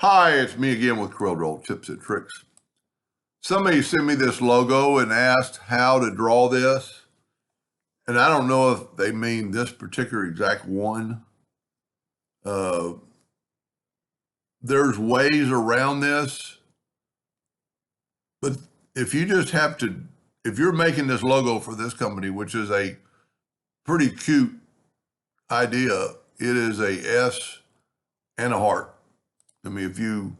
Hi, it's me again with Redraw tips and tricks. Somebody sent me this logo and asked how to draw this. And I don't know if they mean this particular exact one. There's ways around this, but if you just have to, if you're making this logo for this company, which is a pretty cute idea, it is a S and a heart. I mean,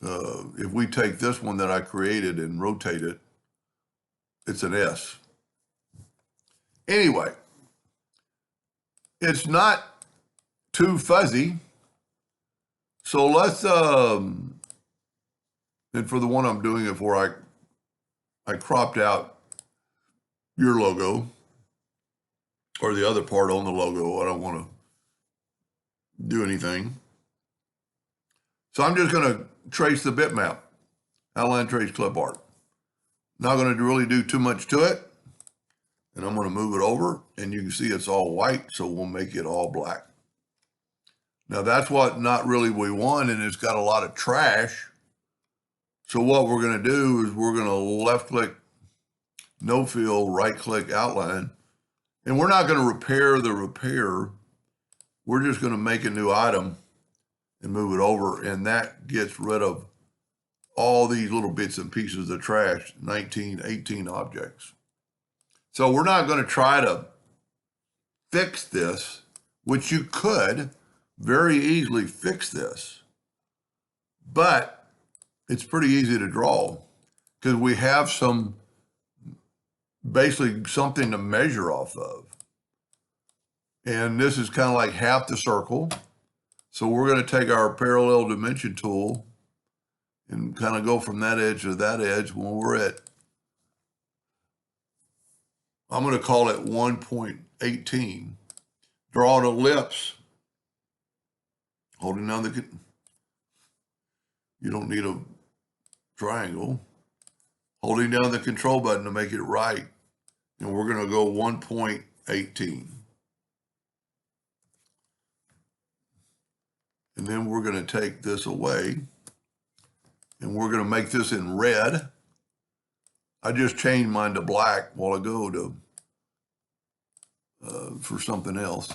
if we take this one that I created and rotate it, it's an S. Anyway, it's not too fuzzy. So let's, and for the one I'm doing it for, I cropped out your logo or the other part on the logo. I don't want to do anything. So I'm just going to trace the bitmap, outline trace clip art. Not going to really do too much to it. And I'm going to move it over, and you can see it's all white, so we'll make it all black. Now that's what not really we want, and it's got a lot of trash. So what we're going to do is we're going to left click, no fill, right click outline. And we're not going to repair the repair. We're just going to make a new item and move it over. And that gets rid of all these little bits and pieces of trash, 19, 18 objects. So we're not going to try to fix this, which you could very easily fix this. But it's pretty easy to draw because we have basically something to measure off of. And this is kind of like half the circle. So we're going to take our parallel dimension tool and kind of go from that edge to that edge when we're at, I'm going to call it 1.18. Draw an ellipse, holding down you don't need a triangle, holding down the control button to make it right. And we're going to go 1.18. And then we're going to take this away and we're going to make this in red. I just changed mine to black while ago for something else.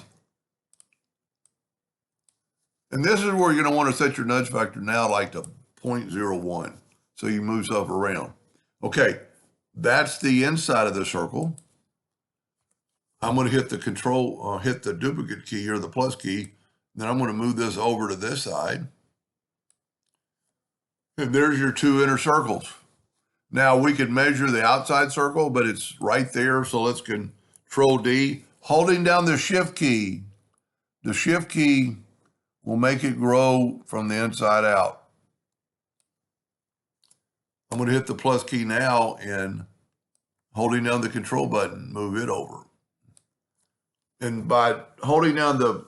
And this is where you're going to want to set your nudge factor now like to 0.01. So you move stuff around. Okay, that's the inside of the circle. I'm going to hit the hit the duplicate key or the plus key. Then I'm going to move this over to this side. And there's your two inner circles. Now we could measure the outside circle, but it's right there. So let's Control D, holding down the Shift key. The Shift key will make it grow from the inside out. I'm going to hit the plus key now and holding down the control button, move it over. And by holding down the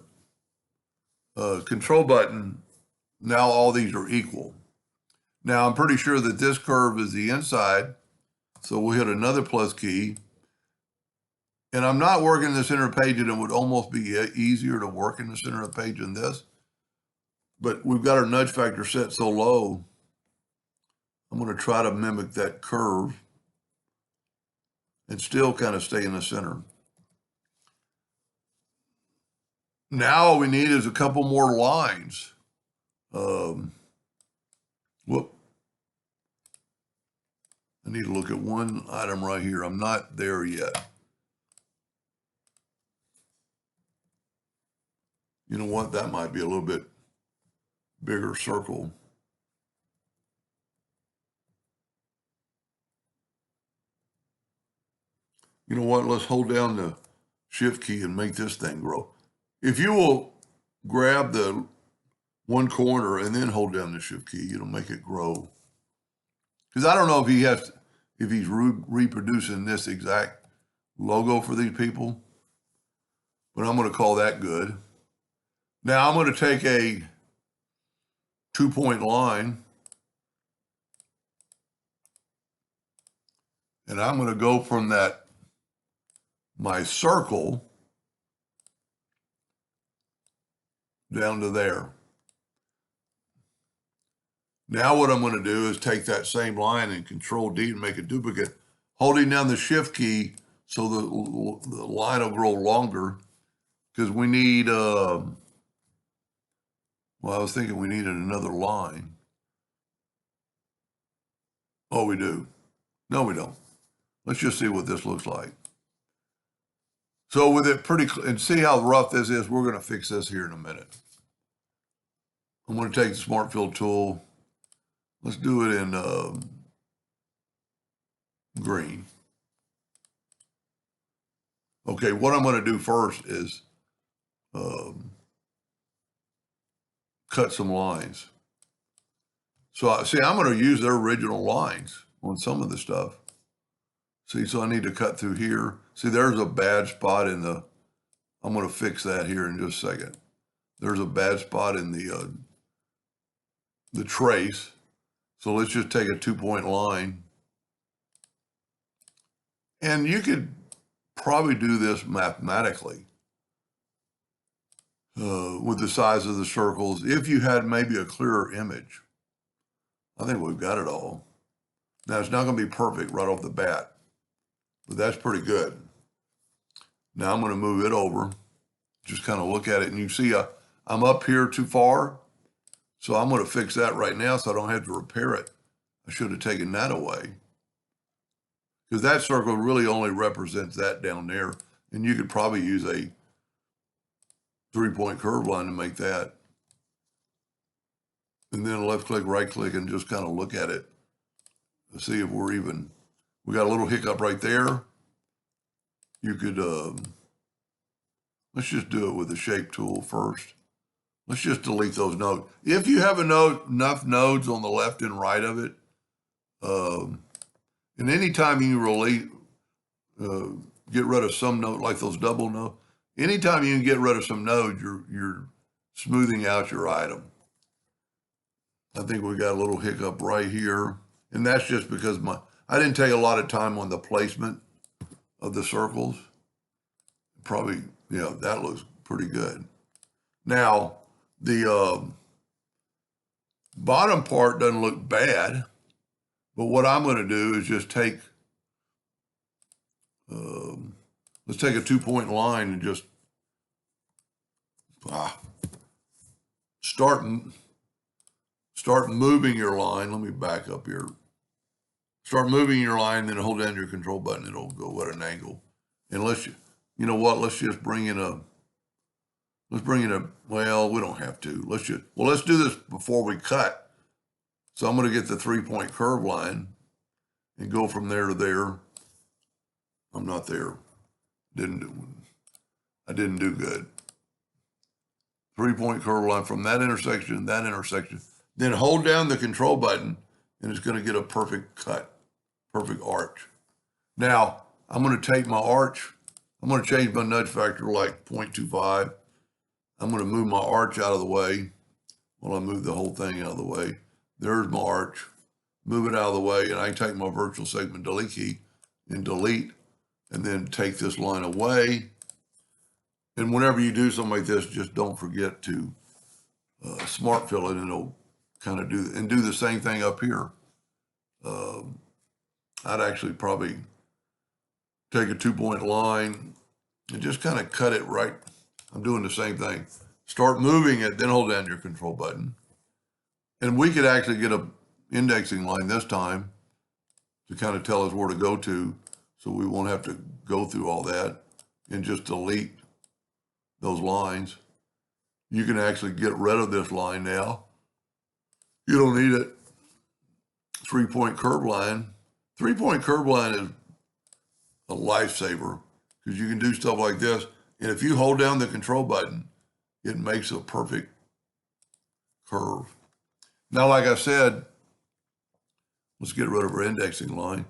control button, now all these are equal. Now I'm pretty sure that this curve is the inside. So we'll hit another plus key. And I'm not working the center of the page, and it would almost be easier to work in the center of the page than this. But we've got our nudge factor set so low, I'm going to try to mimic that curve and still kind of stay in the center. Now all we need is a couple more lines. Whoop. I need to look at one item right here. I'm not there yet. You know what? That might be a little bit bigger circle. You know what? Let's hold down the Shift key and make this thing grow. If you will grab the one corner and then hold down the Shift key, it'll make it grow. Because I don't know if he's reproducing this exact logo for these people, but I'm going to call that good. Now I'm going to take a 2-point line and I'm going to go from my circle down to there. Now what I'm going to do is take that same line and Control D and make a duplicate, holding down the Shift key so the line will grow longer, because we need, well, I was thinking we needed another line. Oh, we do. No, we don't. Let's just see what this looks like. So with it and see how rough this is, we're going to fix this here in a minute. I'm going to take the Smart Fill tool. Let's do it in green. Okay, what I'm going to do first is cut some lines. So see, I'm going to use their original lines on some of the stuff. See, so I need to cut through here. See, there's a bad spot in the, I'm going to fix that here in just a second. There's a bad spot in the trace. So let's just take a 2-point line. And you could probably do this mathematically with the size of the circles if you had maybe a clearer image. I think we've got it all. Now, it's not going to be perfect right off the bat, but that's pretty good. Now I'm going to move it over, just kind of look at it, and you see I'm up here too far, so I'm going to fix that right now so I don't have to repair it. I should have taken that away, because that circle really only represents that down there, and you could probably use a 3-point curve line to make that. And then left click, right click, and just kind of look at it to see if we're even. We got a little hiccup right there. You could, let's just do it with the shape tool first. Let's just delete those nodes. If you have enough nodes on the left and right of it, and anytime you really get rid of some node, like those double nodes, anytime you can get rid of some nodes, you're smoothing out your item. I think we got a little hiccup right here, and that's just because I didn't take a lot of time on the placement of the circles. Probably, yeah, that looks pretty good. Now, the bottom part doesn't look bad, but what I'm going to do is just take, let's take a 2-point line and just start moving your line. Let me back up here. Start moving your line, then hold down your control button. It'll go at an angle. And you know what? Let's just bring in a, well, we don't have to. Let's do this before we cut. So I'm going to get the 3-point curve line and go from there to there. I'm not there. I didn't do good. 3-point curve line from that intersection, then hold down the control button, and it's going to get a perfect cut, perfect arch. Now, I'm going to take my arch. I'm going to change my nudge factor to like 0.25. I'm going to move my arch out of the way. Well, I move the whole thing out of the way. There's my arch. Move it out of the way, and I can take my virtual segment delete key and delete, and then take this line away. And whenever you do something like this, just don't forget to smart fill it, and it'll kind of do the same thing up here. I'd actually probably take a 2-point line and just kind of cut it right. I'm doing the same thing. Start moving it, then hold down your control button. And we could actually get a indexing line this time to kind of tell us where to go to, so we won't have to go through all that and just delete those lines. You can actually get rid of this line now. You don't need it. 3-point curve line. 3-point curve line is a lifesaver, because you can do stuff like this. And if you hold down the control button, it makes a perfect curve. Now, like I said, let's get rid of our indexing line.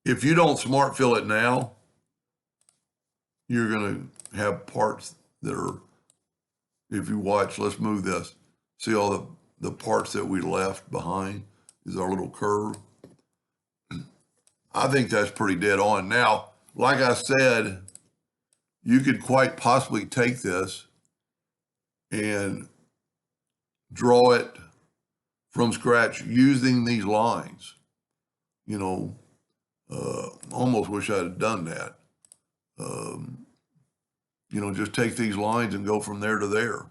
If you don't smart fill it now, you're going to have parts that are, if you watch, let's move this. See all the parts that we left behind is our little curve. I think that's pretty dead on. Now, like I said, you could quite possibly take this and draw it from scratch using these lines. You know, almost wish I'd have done that. You know, just take these lines and go from there to there. Of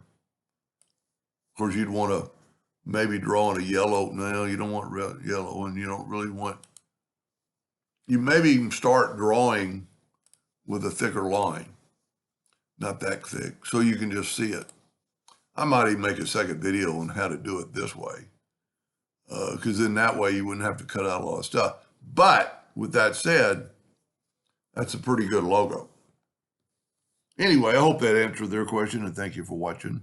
course, you'd want to maybe draw in a yellow. No, you don't want yellow, and you don't really want. You maybe even start drawing with a thicker line, not that thick, so you can just see it. I might even make a second video on how to do it this way, because in that way you wouldn't have to cut out a lot of stuff. But with that said, that's a pretty good logo. Anyway, I hope that answered their question, and thank you for watching.